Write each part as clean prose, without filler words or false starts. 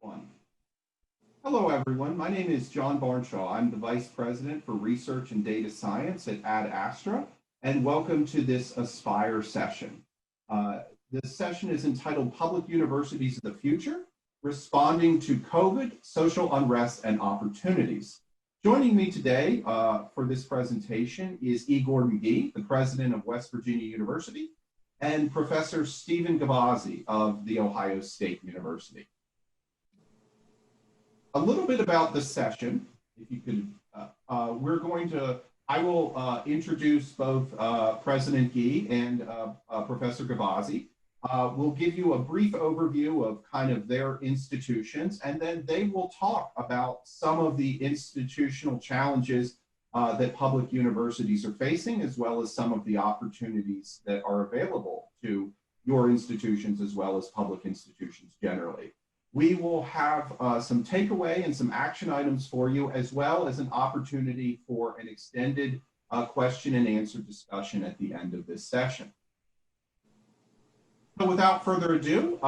One. Hello, everyone. My name is John Barnshaw. I'm the Vice President for Research and Data Science at Astra, and welcome to this Aspire session. This session is entitled Public Universities of the Future, Responding to COVID, Social Unrest, and Opportunities. Joining me today for this presentation is Igor McGee, the President of West Virginia University, and Professor Stephen Gavazzi of The Ohio State University. A little bit about the session, if you could, I will introduce both President Gee and Professor Gavazzi. We'll give you a brief overview of kind of their institutions, and then they will talk about some of the institutional challenges that public universities are facing, as well as some of the opportunities that are available to your institutions, as well as public institutions generally. We will have some takeaway and some action items for you, as well as an opportunity for an extended question and answer discussion at the end of this session. So without further ado,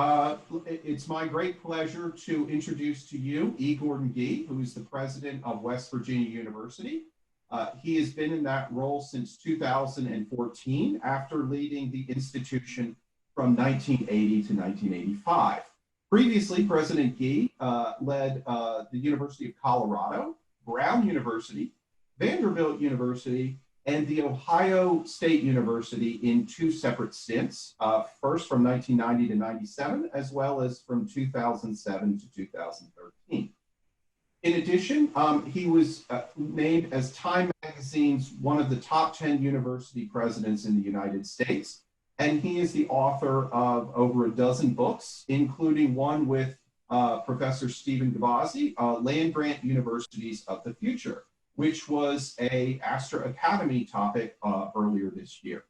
it's my great pleasure to introduce to you Igor McGee, who is the president of West Virginia University. He has been in that role since 2014, after leading the institution from 1980 to 1985. Previously, President Gee led the University of Colorado, Brown University, Vanderbilt University, and the Ohio State University in two separate stints, first from 1990 to 97, as well as from 2007 to 2013. In addition, he was named as Time Magazine's one of the top 10 university presidents in the United States. And he is the author of over a dozen books, including one with Professor Stephen Gavazzi, Land Grant Universities of the Future, which was a Astra Academy topic earlier this year.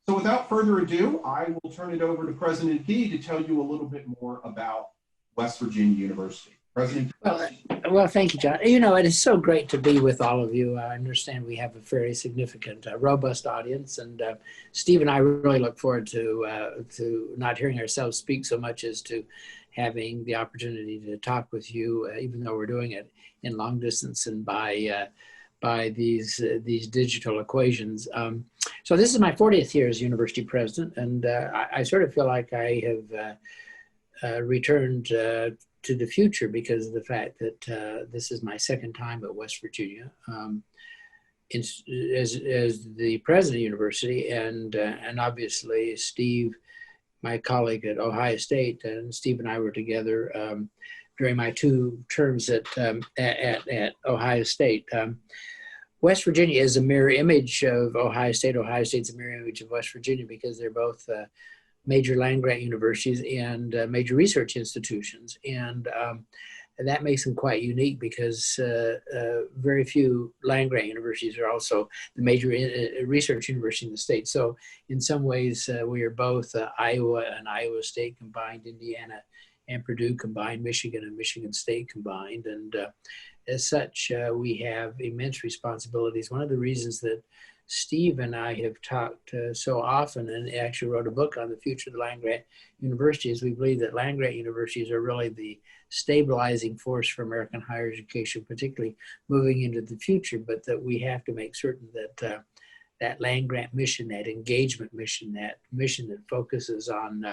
So without further ado, I will turn it over to President Gee to tell you a little bit more about West Virginia University. President. Well, thank you, John. You know, it is so great to be with all of you. I understand we have a very significant, robust audience, and Steve and I really look forward to not hearing ourselves speak so much as to having the opportunity to talk with you, even though we're doing it in long distance and by these digital equations. So this is my 40th year as university president, and I sort of feel like I have returned to the future because of the fact that this is my second time at West Virginia as the president of the university, and obviously Steve, my colleague at Ohio State, and Steve and I were together during my two terms at Ohio State. West Virginia is a mirror image of Ohio State. Ohio State's a mirror image of West Virginia because they're both major land-grant universities and major research institutions. And that makes them quite unique because very few land-grant universities are also the major research university in the state. So in some ways, we are both Iowa and Iowa State combined, Indiana and Purdue combined, Michigan and Michigan State combined. And as such, we have immense responsibilities. One of the reasons that Steve and I have talked so often and actually wrote a book on the future of the land-grant universities. We believe that land-grant universities are really the stabilizing force for American higher education, particularly moving into the future, but that we have to make certain that that land-grant mission, that engagement mission, that mission that focuses on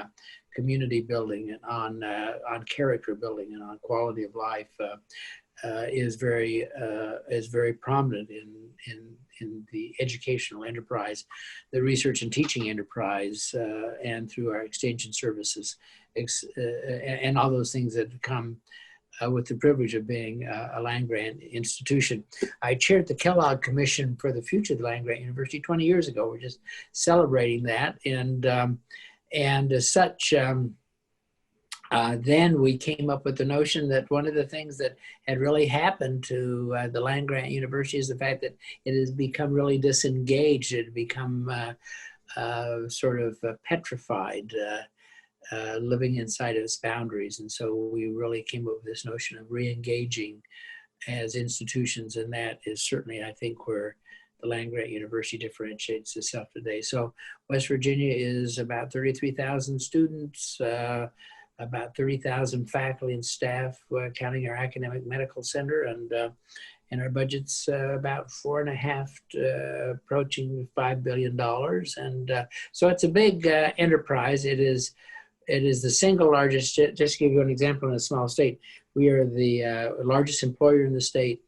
community building and on character building and on quality of life is very prominent in the educational enterprise, the research and teaching enterprise, and through our extension services, and all those things that come with the privilege of being a land-grant institution. I chaired the Kellogg Commission for the Future of the Land-Grant University 20 years ago. We're just celebrating that, and as such, then we came up with the notion that one of the things that had really happened to the land-grant university is the fact that it has become really disengaged. It had become sort of petrified, living inside of its boundaries. And so we really came up with this notion of re-engaging as institutions, and that is certainly, I think, where the land-grant university differentiates itself today. So West Virginia is about 33,000 students, about 30,000 faculty and staff, counting our academic medical center, and our budget's about $4.5 approaching $5 billion. And so it's a big enterprise. It is the single largest, just to give you an example in a small state, we are the largest employer in the state.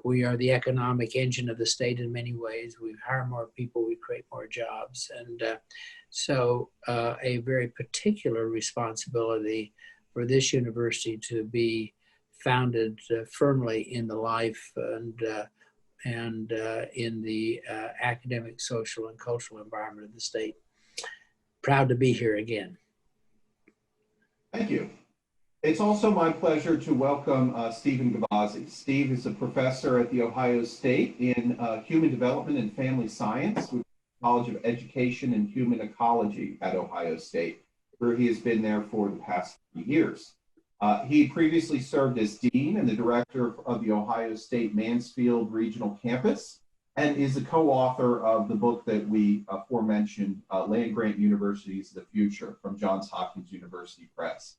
We are the economic engine of the state in many ways. We hire more people, we create more jobs. And so a very particular responsibility for this university to be founded firmly in the life and in the academic, social, and cultural environment of the state. Proud to be here again. Thank you. It's also my pleasure to welcome Stephen Gavazzi. Steve is a professor at The Ohio State in Human Development and Family Science with the College of Education and Human Ecology at Ohio State, where he has been there for the past 3 years. He previously served as Dean and the Director of the Ohio State Mansfield Regional Campus, and is a co-author of the book that we aforementioned, Land Grant Universities of the Future, from Johns Hopkins University Press.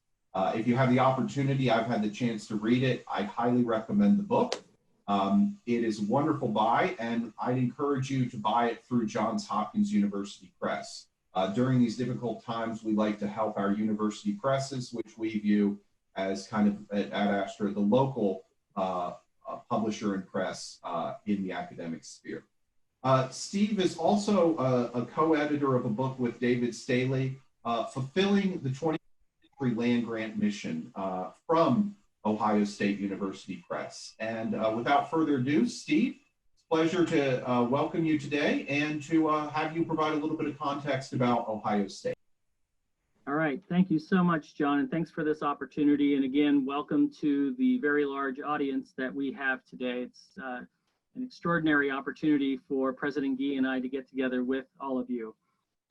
If you have the opportunity, I've had the chance to read it. I highly recommend the book. It is a wonderful buy, and I'd encourage you to buy it through Johns Hopkins University Press. During these difficult times, we like to help our university presses, which we view as kind of at Astra, the local publisher and press in the academic sphere. Steve is also a co-editor of a book with David Staley, Fulfilling the 20th Century Land Grant Mission from Ohio State University Press. And without further ado, Steve, it's a pleasure to welcome you today and to have you provide a little bit of context about Ohio State. All right, thank you so much, John, and thanks for this opportunity. And again, welcome to the very large audience that we have today. It's an extraordinary opportunity for President Gee and I to get together with all of you.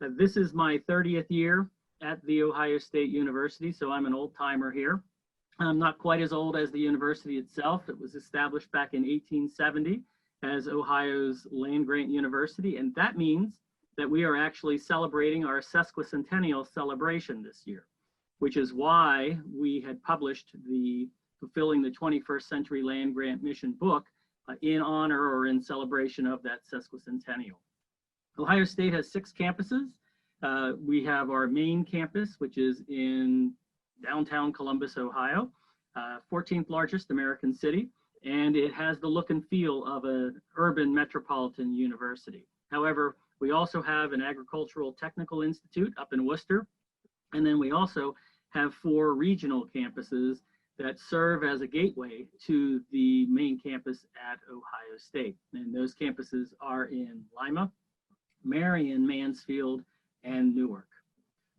This is my 30th year at The Ohio State University, so I'm an old timer here. I'm not quite as old as the university itself. It was established back in 1870 as Ohio's land grant university, and that means that we are actually celebrating our sesquicentennial celebration this year, which is why we had published the Fulfilling the 21st Century Land Grant Mission book in honor or in celebration of that sesquicentennial. Ohio State has 6 campuses. We have our main campus, which is in downtown Columbus, Ohio, 14th largest American city, and it has the look and feel of an urban metropolitan university. However, we also have an agricultural technical institute up in Worcester, and then we also have 4 regional campuses that serve as a gateway to the main campus at Ohio State. And those campuses are in Lima, Marion, Mansfield, and Newark.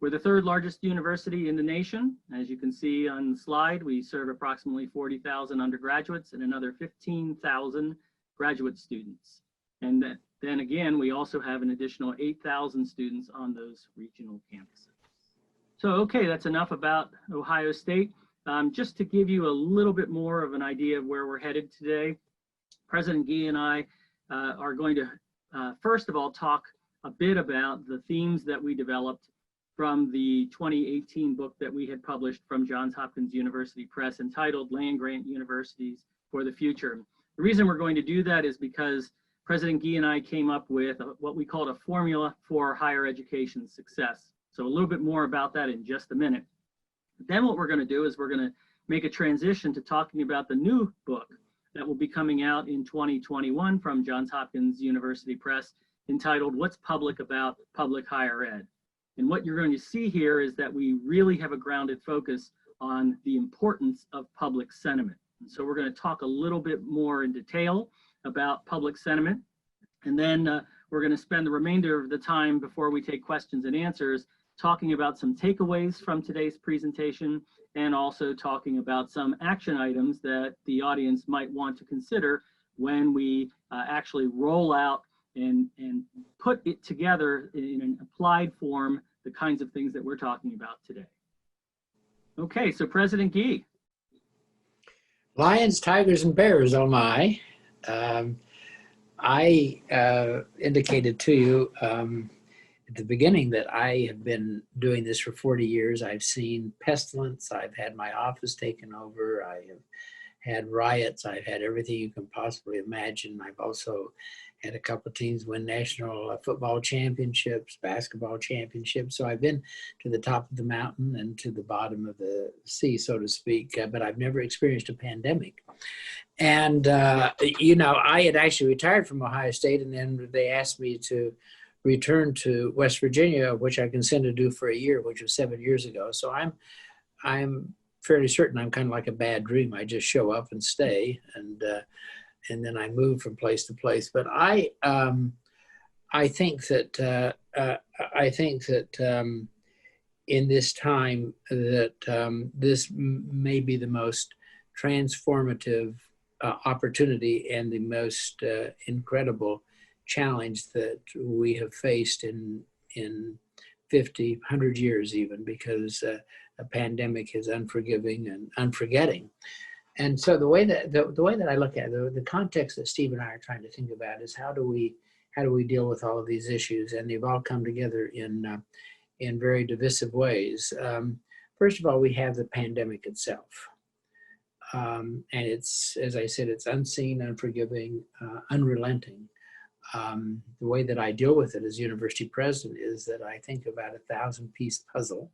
We're the 3rd largest university in the nation. As you can see on the slide, we serve approximately 40,000 undergraduates and another 15,000 graduate students. And then again, we also have an additional 8,000 students on those regional campuses. So, okay, that's enough about Ohio State. Just to give you a little bit more of an idea of where we're headed today, President Gee and I are going to, first of all, talk a bit about the themes that we developed from the 2018 book that we had published from Johns Hopkins University Press entitled Land Grant Universities for the Future. The reason we're going to do that is because President Gee and I came up with what we called a formula for higher education success. So a little bit more about that in just a minute. Then what we're going to do is we're going to make a transition to talking about the new book that will be coming out in 2021 from Johns Hopkins University Press entitled What's Public About Public Higher Ed? And what you're going to see here is that we really have a grounded focus on the importance of public sentiment. And so we're going to talk a little bit more in detail about public sentiment. And then we're going to spend the remainder of the time before we take questions and answers talking about some takeaways from today's presentation and also talking about some action items that the audience might want to consider when we actually roll out and put it together in an applied form, the kinds of things that we're talking about today. Okay, so President Gee. Lions, tigers, and bears, oh my. I indicated to you at the beginning that I have been doing this for 40 years. I've seen pestilence. I've had my office taken over. I have had riots. I've had everything you can possibly imagine. I've also had a couple of teams win national football championships, basketball championships. So I've been to the top of the mountain and to the bottom of the sea, so to speak, but I've never experienced a pandemic. And, I had actually retired from Ohio State, and then they asked me to return to West Virginia, which I consented to do for a year, which was 7 years ago. So I'm fairly certain I'm kind of like a bad dream. I just show up and stay, and then I move from place to place. But I think that in this time that this may be the most transformative opportunity and the most incredible challenge that we have faced in 50, 100 years even, because a pandemic is unforgiving and unforgetting. And so the way that I look at it, the context that Steve and I are trying to think about is how do we deal with all of these issues, and they've all come together in very divisive ways. First of all, we have the pandemic itself, and it's, as I said, it's unseen, unforgiving, unrelenting. The way that I deal with it as university president is that I think about a 1,000-piece puzzle.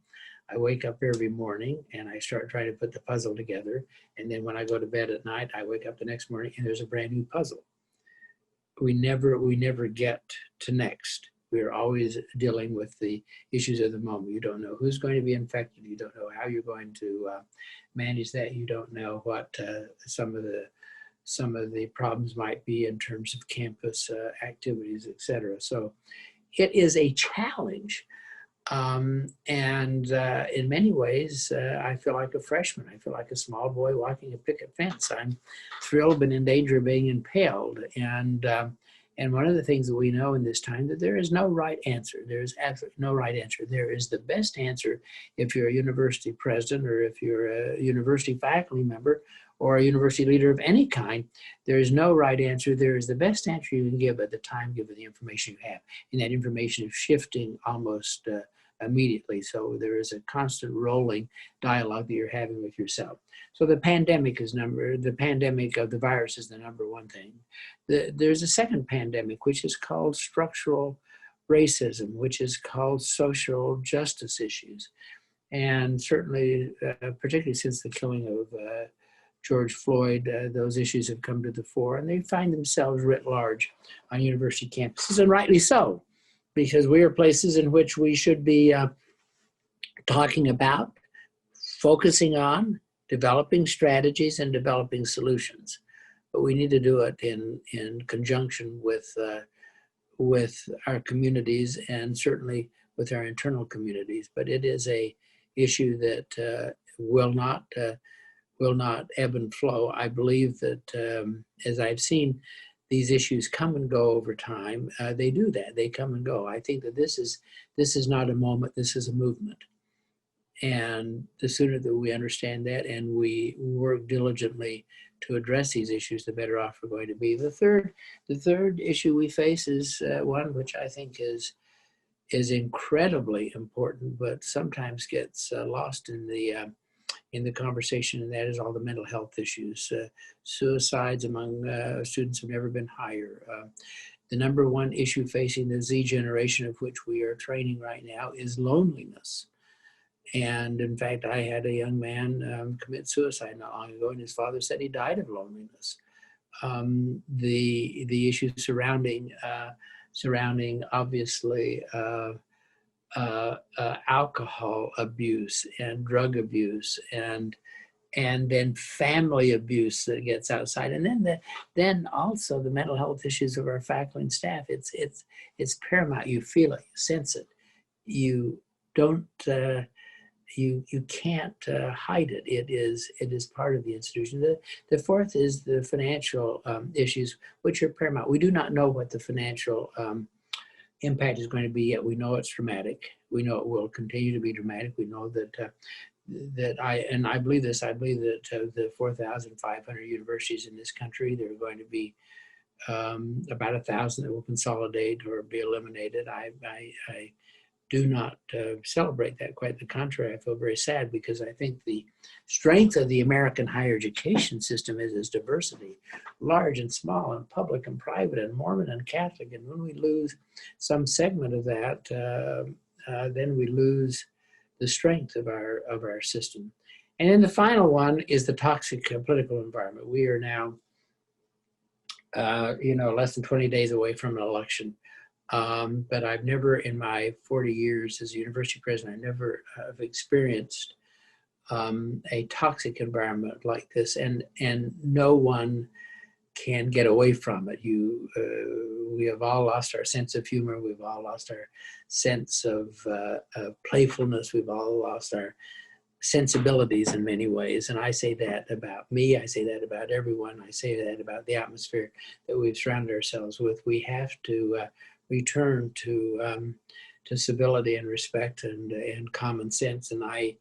I wake up every morning and I start trying to put the puzzle together. And then when I go to bed at night, I wake up the next morning and there's a brand new puzzle. We never get to next. We're always dealing with the issues of the moment. You don't know who's going to be infected. You don't know how you're going to manage that. You don't know what some of the problems might be in terms of campus activities, et cetera. So it is a challenge. And in many ways, I feel like a freshman. I feel like a small boy walking a picket fence. I'm thrilled but in danger of being impaled. And one of the things that we know in this time, that there is no right answer. There is absolutely no right answer. There is the best answer if you're a university president, or if you're a university faculty member, or a university leader of any kind. There is no right answer. There is the best answer you can give at the time, given the information you have. And that information is shifting almost immediately. So there is a constant rolling dialogue that you're having with yourself. So the pandemic of the virus is the number one thing. There's a second pandemic, which is called structural racism, which is called social justice issues. And certainly, particularly since the killing of George Floyd, those issues have come to the fore, and they find themselves writ large on university campuses, and rightly so, because we are places in which we should be talking about, focusing on, developing strategies and developing solutions. But we need to do it in conjunction with our communities, and certainly with our internal communities. But it is a issue that will not ebb and flow. I believe that as I've seen these issues come and go over time, they do that. They come and go. I think that this is not a moment. This is a movement. And the sooner that we understand that and we work diligently to address these issues, the better off we're going to be. The third issue we face is one which I think is incredibly important, but sometimes gets lost in the conversation, and that is all the mental health issues. Suicides among students have never been higher. The number one issue facing the Z generation, of which we are training right now, is loneliness. And in fact, I had a young man commit suicide not long ago, and his father said he died of loneliness. The issues surrounding obviously alcohol abuse and drug abuse, and then family abuse that gets outside, and then also the mental health issues of our faculty and staff. It's paramount. You feel it, you sense it. You don't. You can't hide it. It is part of the institution. The fourth is the financial issues, which are paramount. We do not know what the financial impact is going to be yet. We know it's dramatic. We know it will continue to be dramatic. We know that I believe this. I believe that the 4,500 universities in this country, there are going to be about 1,000 that will consolidate or be eliminated. I do not celebrate that. Quite the contrary, I feel very sad because I think the strength of the American higher education system is its diversity, large and small and public and private and Mormon and Catholic. And when we lose some segment of that, then we lose the strength of our system. And then the final one is the toxic political environment. We are now, less than 20 days away from an election. But I've never, in my 40 years as a university president, I never have experienced a toxic environment like this, and no one can get away from it. We have all lost our sense of humor. We've all lost our sense of playfulness. We've all lost our sensibilities in many ways. And I say that about me. I say that about everyone. I say that about the atmosphere that we've surrounded ourselves with. We have to return to civility and respect and common sense. And I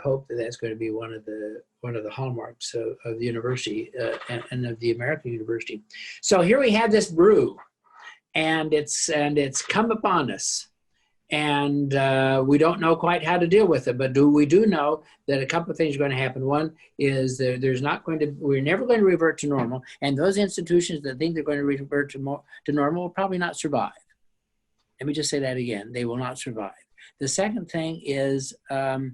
hope that that's going to be one of the hallmarks of the university and of the American university. So here we have this brew, and it's come upon us, and we don't know quite how to deal with it. But we do know that a couple of things are going to happen. One is we're never going to revert to normal, and those institutions that think they're going to revert to normal will probably not survive. Let me just say that again: they will not survive. The second thing is that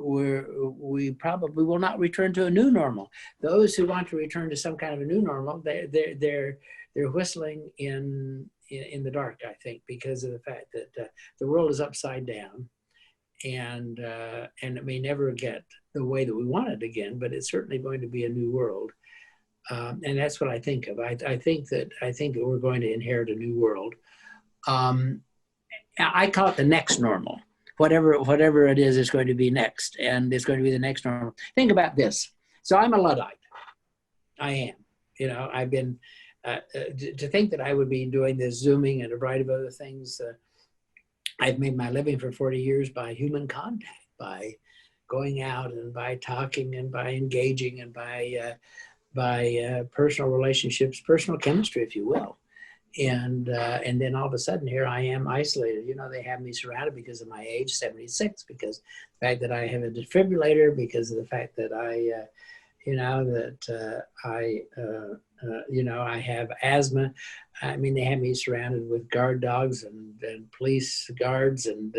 we probably will not return to a new normal. Those who want to return to some kind of a new normal, they're whistling in the dark, I think, because of the fact that the world is upside down, and it may never get the way that we want it again, but it's certainly going to be a new world, and that's what I think of. I think that we're going to inherit a new world. I call it the next normal. Whatever it is going to be next, and it's going to be the next normal. Think about this. So I'm a Luddite. I am. I've been, to think that I would be doing this Zooming and a variety of other things. I've made my living for 40 years by human contact, by going out and by talking and by engaging and by personal relationships, personal chemistry, if you will. And then all of a sudden here I am isolated. They have me surrounded because of my age, 76, because the fact that I have a defibrillator, because of the fact that I have asthma. I mean, they have me surrounded with guard dogs and police guards, and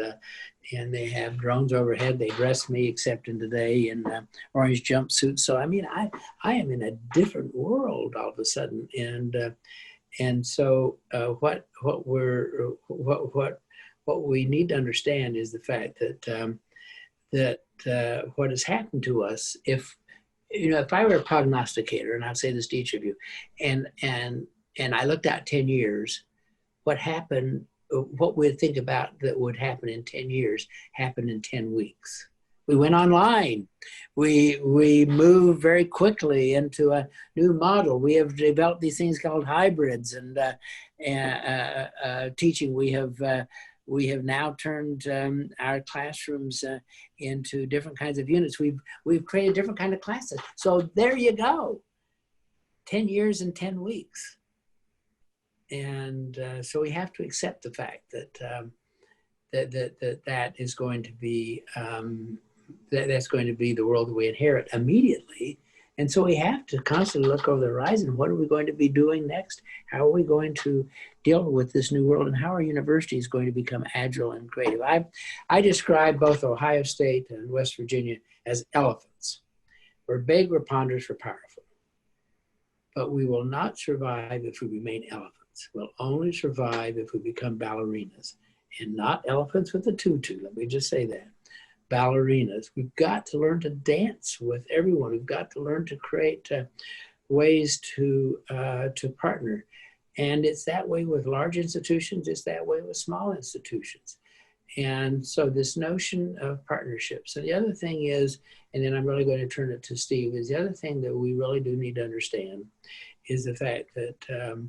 they have drones overhead. They dress me, except in today, in orange jumpsuits. So I mean, I am in a different world all of a sudden, and so what we need to understand is the fact that what has happened to us, if I were a prognosticator, and I'll say this to each of you, and I looked out 10 years, what we'd think about that would happen in 10 years happened in 10 weeks. We went online. We moved very quickly into a new model. We have developed these things called hybrids and teaching. We have now turned our classrooms into different kinds of units. We've created different kind of classes. So there you go. 10 years and 10 weeks. And so we have to accept the fact that that is going to be that's going to be the world that we inherit immediately. And so we have to constantly look over the horizon. What are we going to be doing next? How are we going to deal with this new world? And how are universities going to become agile and creative? I describe both Ohio State and West Virginia as elephants. We're big, we're ponderous, we're powerful. But we will not survive if we remain elephants. We'll only survive if we become ballerinas. And not elephants with a tutu, let me just say that. Ballerinas. We've got to learn to dance with everyone. We've got to learn to create ways to partner. And it's that way with large institutions. It's that way with small institutions. And so this notion of partnerships. And the other thing is, and then I'm really going to turn it to Steve, is the other thing that we really do need to understand is the fact that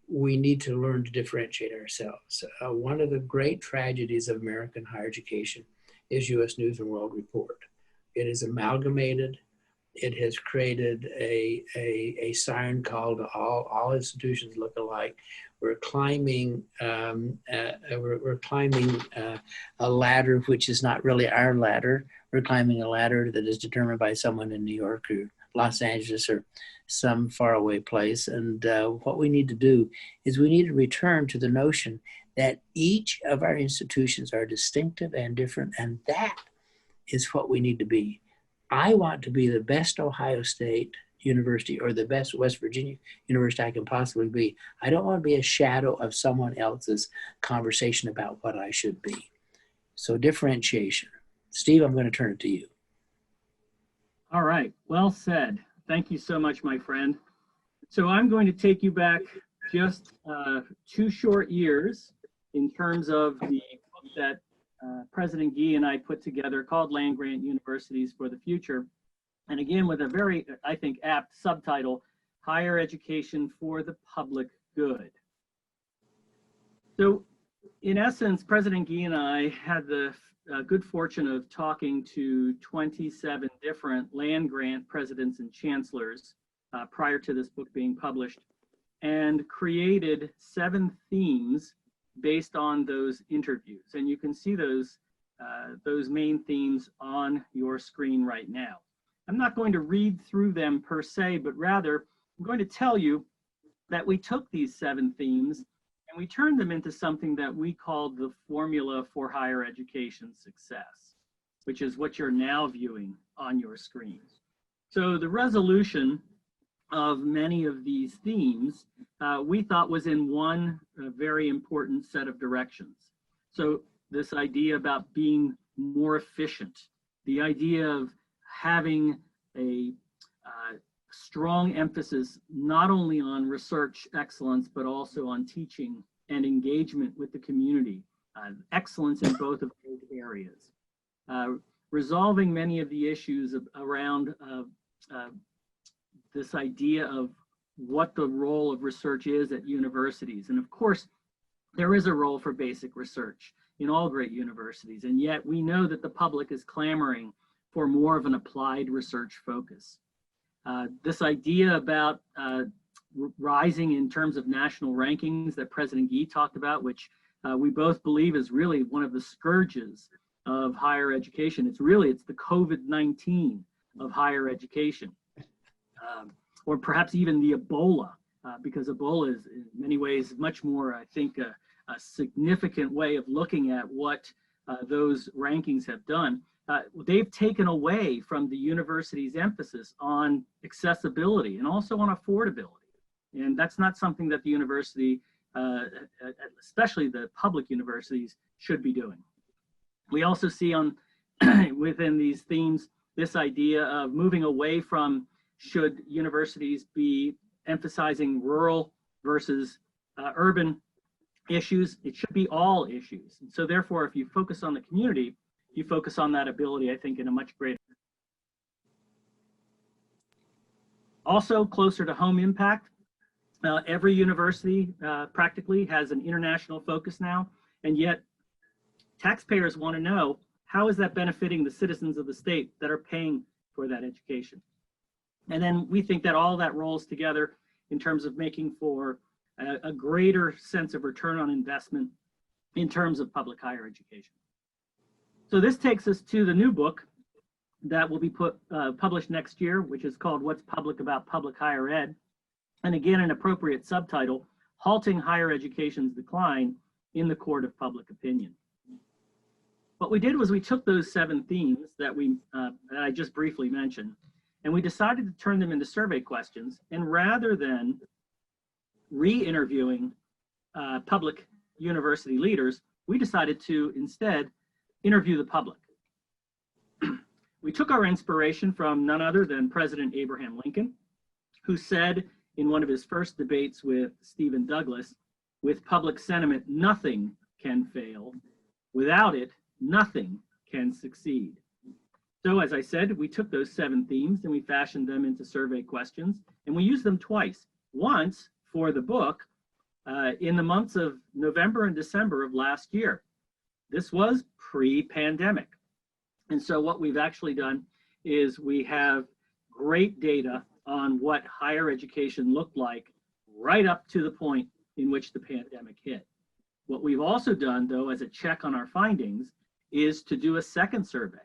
we need to learn to differentiate ourselves. One of the great tragedies of American higher education is U.S. News and World Report. It is amalgamated. It has created a siren call to all institutions look alike, we're climbing we're climbing a ladder which is not really our ladder. We're climbing a ladder that is determined by someone in New York or Los Angeles or some faraway place. And what we need to do is we need to return to the notion that each of our institutions are distinctive and different, and that is what we need to be. I want to be the best Ohio State University or the best West Virginia University I can possibly be. I don't want to be a shadow of someone else's conversation about what I should be. So differentiation. Steve, I'm going to turn it to you. All right, well said. Thank you so much, my friend. So I'm going to take you back just 2 short years in terms of the book that President Gee and I put together called Land Grant Universities for the Future. And again, with a very, I think, apt subtitle, Higher Education for the Public Good. So in essence, President Gee and I had the good fortune of talking to 27 different land grant presidents and chancellors prior to this book being published, and created 7 themes based on those interviews. And you can see those main themes on your screen right now. I'm not going to read through them per se, but rather I'm going to tell you that we took these 7 themes and we turned them into something that we called the formula for higher education success, which is what you're now viewing on your screens. So the resolution of many of these themes we thought was in one very important set of directions. So this idea about being more efficient, the idea of having a strong emphasis not only on research excellence, but also on teaching and engagement with the community, excellence in both of those areas. Resolving many of the issues around this idea of what the role of research is at universities. And of course, there is a role for basic research in all great universities, and yet we know that the public is clamoring for more of an applied research focus. This idea about rising in terms of national rankings that President Gee talked about, which we both believe is really one of the scourges of higher education. It's the COVID-19 of higher education. Or perhaps even the Ebola, because Ebola is in many ways much more, I think, a significant way of looking at what those rankings have done. They've taken away from the university's emphasis on accessibility and also on affordability. And that's not something that the university, especially the public universities, should be doing. We also see within these themes this idea of moving away from should universities be emphasizing rural versus urban issues. It should be all issues. And so therefore, if you focus on the community, you focus on that ability, I think, in a much greater. Also, closer to home impact. Every university practically has an international focus now, and yet taxpayers want to know, how is that benefiting the citizens of the state that are paying for that education? And then we think that all that rolls together in terms of making for a greater sense of return on investment in terms of public higher education. So this takes us to the new book that will be published next year, which is called What's Public About Public Higher Ed? And again, an appropriate subtitle, Halting Higher Education's Decline in the Court of Public Opinion. What we did was we took those 7 themes that I just briefly mentioned, and we decided to turn them into survey questions. And rather than re-interviewing public university leaders, we decided to instead interview the public. We took our inspiration from none other than President Abraham Lincoln, who said in one of his first debates with Stephen Douglas, with public sentiment, nothing can fail. Without it, nothing can succeed. So as I said, we took those 7 themes and we fashioned them into survey questions, and we used them twice. Once for the book in the months of November and December of last year. This was pre-pandemic. And so what we've actually done is we have great data on what higher education looked like right up to the point in which the pandemic hit. What we've also done, though, as a check on our findings, is to do a second survey.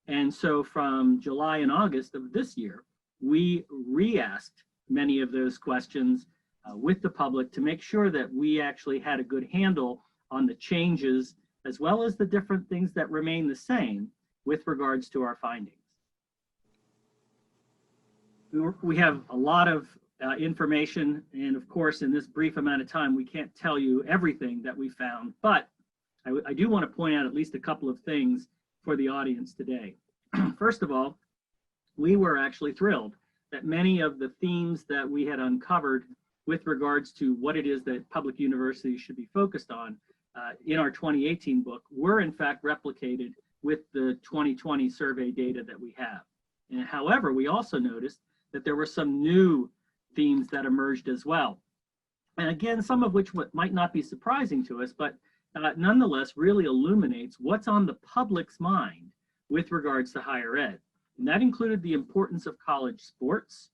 And so from July and August of this year, we re-asked many of those questions with the public to make sure that we actually had a good handle on the changes, as well as the different things that remain the same with regards to our findings. We have a lot of information, and of course, in this brief amount of time, we can't tell you everything that we found, but I do want to point out at least a couple of things for the audience today. First of all, we were actually thrilled that many of the themes that we had uncovered with regards to what it is that public universities should be focused on in our 2018 book were in fact replicated with the 2020 survey data that we have. And however, we also noticed that there were some new themes that emerged as well. And again, some of which might not be surprising to us, but nonetheless really illuminates what's on the public's mind with regards to higher ed. And that included the importance of college sports.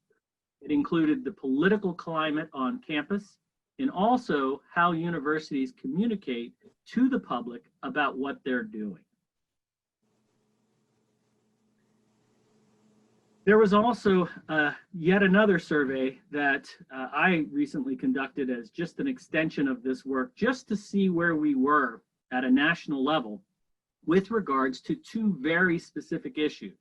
It included the political climate on campus, and also how universities communicate to the public about what they're doing. There was also yet another survey that I recently conducted as just an extension of this work, just to see where we were at a national level with regards to two very specific issues.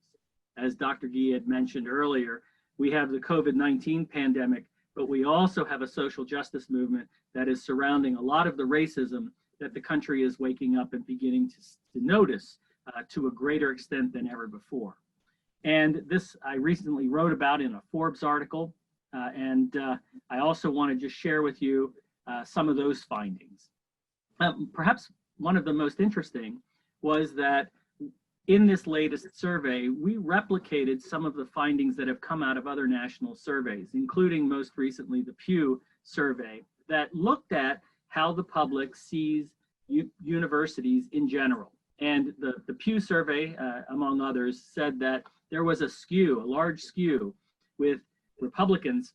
As Dr. Gee had mentioned earlier, we have the COVID-19 pandemic, but we also have a social justice movement that is surrounding a lot of the racism that the country is waking up and beginning to notice to a greater extent than ever before. And this I recently wrote about in a Forbes article, and I also want to just share with you some of those findings. Perhaps one of the most interesting was that in this latest survey, we replicated some of the findings that have come out of other national surveys, including most recently the Pew survey that looked at how the public sees universities in general. And the Pew survey, among others, said that there was a large skew, with Republicans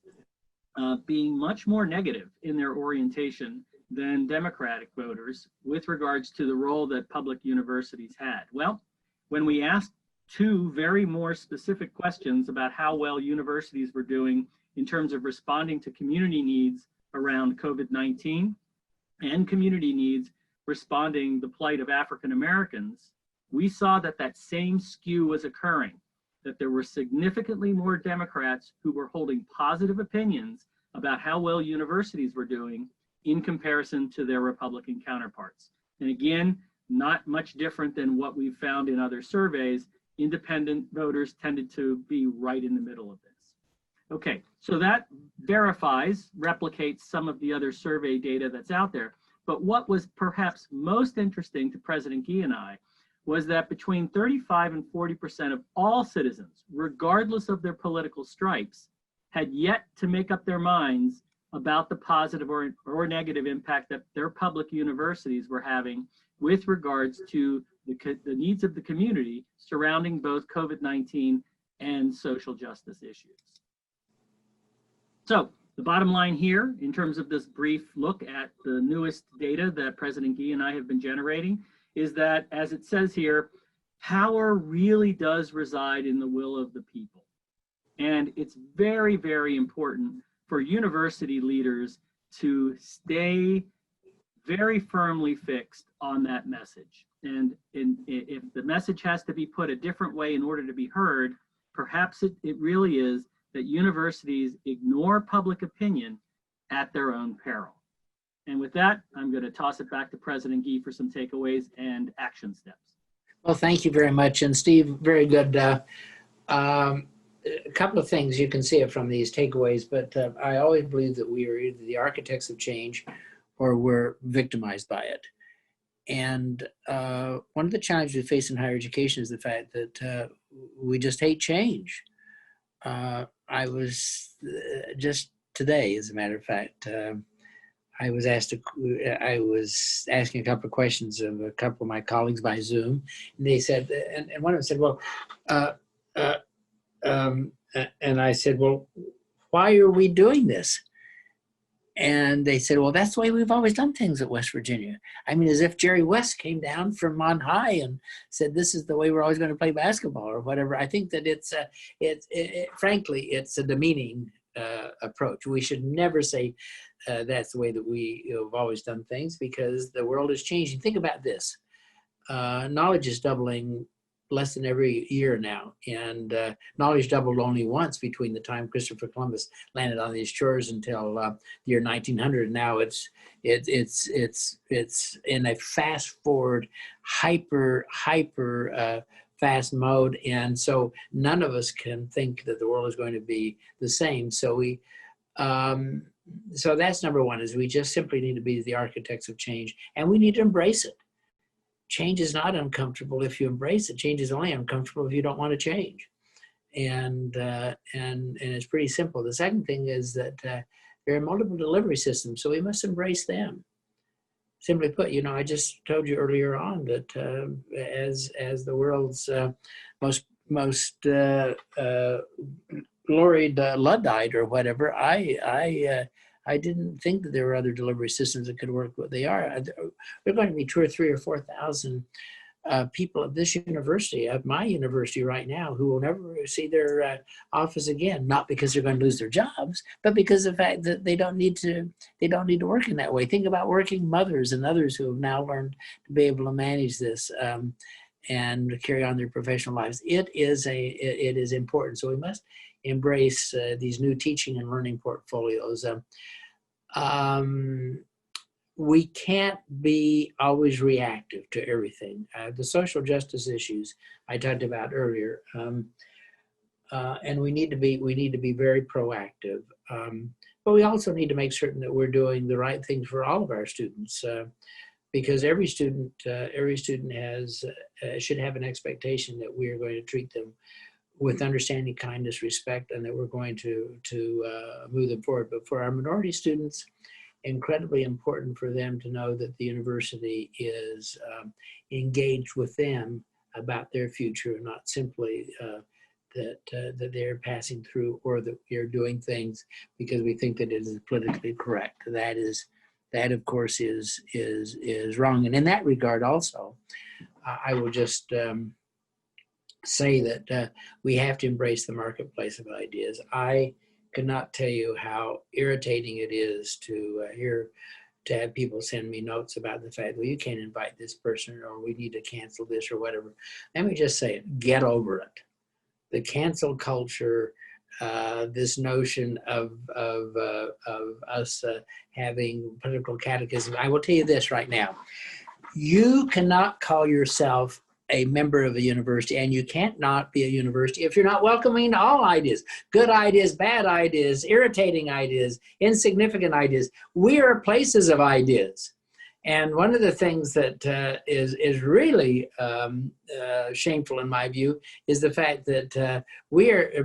being much more negative in their orientation than Democratic voters with regards to the role that public universities had. Well, when we asked two very more specific questions about how well universities were doing in terms of responding to community needs around COVID-19 and community needs responding the plight of African Americans, we saw that that same skew was occurring, that there were significantly more Democrats who were holding positive opinions about how well universities were doing in comparison to their Republican counterparts. And again, not much different than what we've found in other surveys. Independent voters tended to be right in the middle of this. Okay, so that replicates some of the other survey data that's out there. But what was perhaps most interesting to President Gee and I was that between 35 and 40% of all citizens, regardless of their political stripes, had yet to make up their minds about the positive or negative impact that their public universities were having with regards to the needs of the community surrounding both COVID-19 and social justice issues. So the bottom line here, in terms of this brief look at the newest data that President Gee and I have been generating, is that, as it says here, power really does reside in the will of the people. And it's very, very important for university leaders to stay very firmly fixed on that message. And if the message has to be put a different way in order to be heard, perhaps it really is that universities ignore public opinion at their own peril. And with that, I'm going to toss it back to President Gee for some takeaways and action steps. Well, thank you very much. And Steve, very good. A couple of things you can see it from these takeaways, but I always believe that we are either the architects of change or we're victimized by it. And one of the challenges we face in higher education is the fact that we just hate change. I was just today, as a matter of fact, I was asking a couple of questions of a couple of my colleagues by Zoom, and they said, and one of them said, well, and I said, well, why are we doing this? And they said, well, that's the way we've always done things at West Virginia. I mean, as if Jerry West came down from on high and said, this is the way we're always going to play basketball or whatever. I think that frankly, it's a demeaning approach. We should never say that's the way that we have always done things, because the world is changing. Think about this. Knowledge is doubling less than every year now, and knowledge doubled only once between the time Christopher Columbus landed on these shores until the year 1900. Now it's in a fast forward, hyper fast mode, and so none of us can think that the world is going to be the same. So so that's number one: is we just simply need to be the architects of change, and we need to embrace it. Change is not uncomfortable if you embrace it. Change is only uncomfortable if you don't want to change. And it's pretty simple. The second thing is that there are multiple delivery systems, so we must embrace them. Simply put, I just told you earlier on that as the world's most gloried Luddite or whatever, I didn't think that there were other delivery systems that could work what they are. There are going to be 2,000 or 3,000 or 4,000 people at this university, at my university right now, who will never see their office again, not because they're going to lose their jobs, but because of the fact that they don't need to work in that way. Think about working mothers and others who have now learned to be able to manage this and carry on their professional lives. It is important. So we must embrace these new teaching and learning portfolios. We can't be always reactive to everything. The social justice issues I talked about earlier, and we need to be very proactive. But we also need to make certain that we're doing the right things for all of our students, because every student should have an expectation that we are going to treat them with understanding, kindness, respect, and that we're going to move them forward. But for our minority students, incredibly important for them to know that the university is engaged with them about their future, not simply that they're passing through or that we're doing things because we think that it is politically correct. That of course is wrong. And in that regard also, I will just say that we have to embrace the marketplace of ideas. I cannot tell you how irritating it is to have people send me notes about the fact, well, you can't invite this person, or we need to cancel this, or whatever. Let me just say it, get over it. The cancel culture, this notion of us having political catechism. I will tell you this right now. You cannot call yourself a member of a university, and you can't not be a university if you're not welcoming to all ideas, good ideas, bad ideas, irritating ideas, insignificant ideas. We are places of ideas. And one of the things that is really shameful in my view is the fact that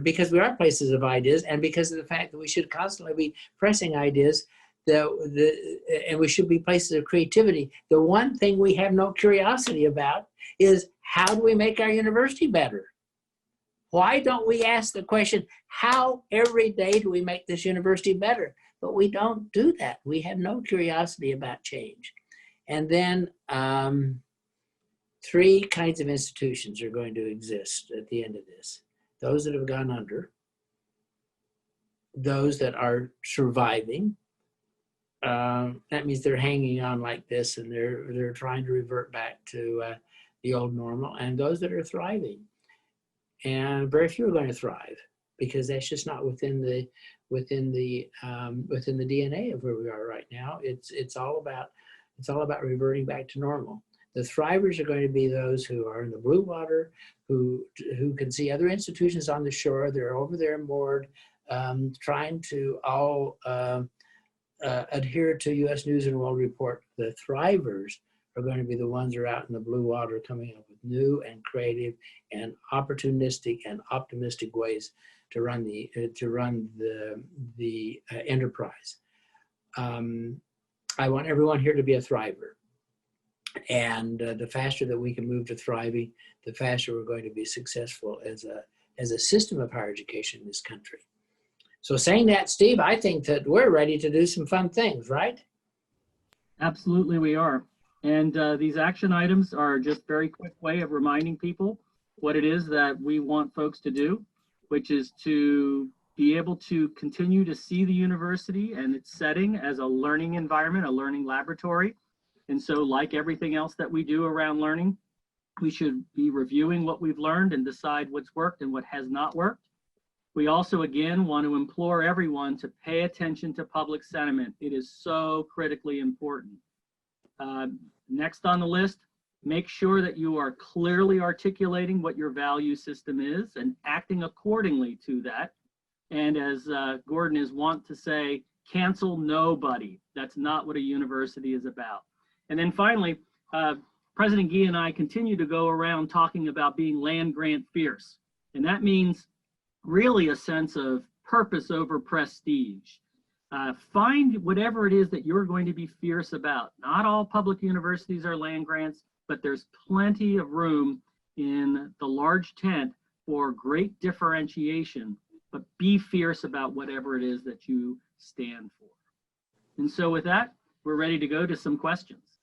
because we are places of ideas, and because of the fact that we should constantly be pressing ideas, and we should be places of creativity. The one thing we have no curiosity about is, how do we make our university better? Why don't we ask the question, how every day do we make this university better? But we don't do that. We have no curiosity about change. And then 3 kinds of institutions are going to exist at the end of this. Those that have gone under, those that are surviving. That means they're hanging on like this, and they're trying to revert back to the old normal, and those that are thriving. And very few are going to thrive, because that's just not within the DNA of where we are right now. It's all about reverting back to normal. The thrivers are going to be those who are in the blue water, who can see other institutions on the shore. They're over there moored, trying to all adhere to U.S. News and World Report. The thrivers are going to be the ones who are out in the blue water, coming up with new and creative and opportunistic and optimistic ways to run the enterprise. I want everyone here to be a thriver, and the faster that we can move to thriving, the faster we're going to be successful as a system of higher education in this country. So saying that, Steve, I think that we're ready to do some fun things, right? Absolutely, we are. And these action items are just a very quick way of reminding people what it is that we want folks to do, which is to be able to continue to see the university and its setting as a learning environment, a learning laboratory. And so like everything else that we do around learning, we should be reviewing what we've learned and decide what's worked and what has not worked. We also, again, want to implore everyone to pay attention to public sentiment. It is so critically important. Next on the list, make sure that you are clearly articulating what your value system is and acting accordingly to that. And as Gordon is wont to say, cancel nobody. That's not what a university is about. And then finally, President Gee and I continue to go around talking about being land grant fierce. And that means really a sense of purpose over prestige. Find whatever it is that you're going to be fierce about. Not all public universities are land grants, but there's plenty of room in the large tent for great differentiation, but be fierce about whatever it is that you stand for. And so with that, we're ready to go to some questions.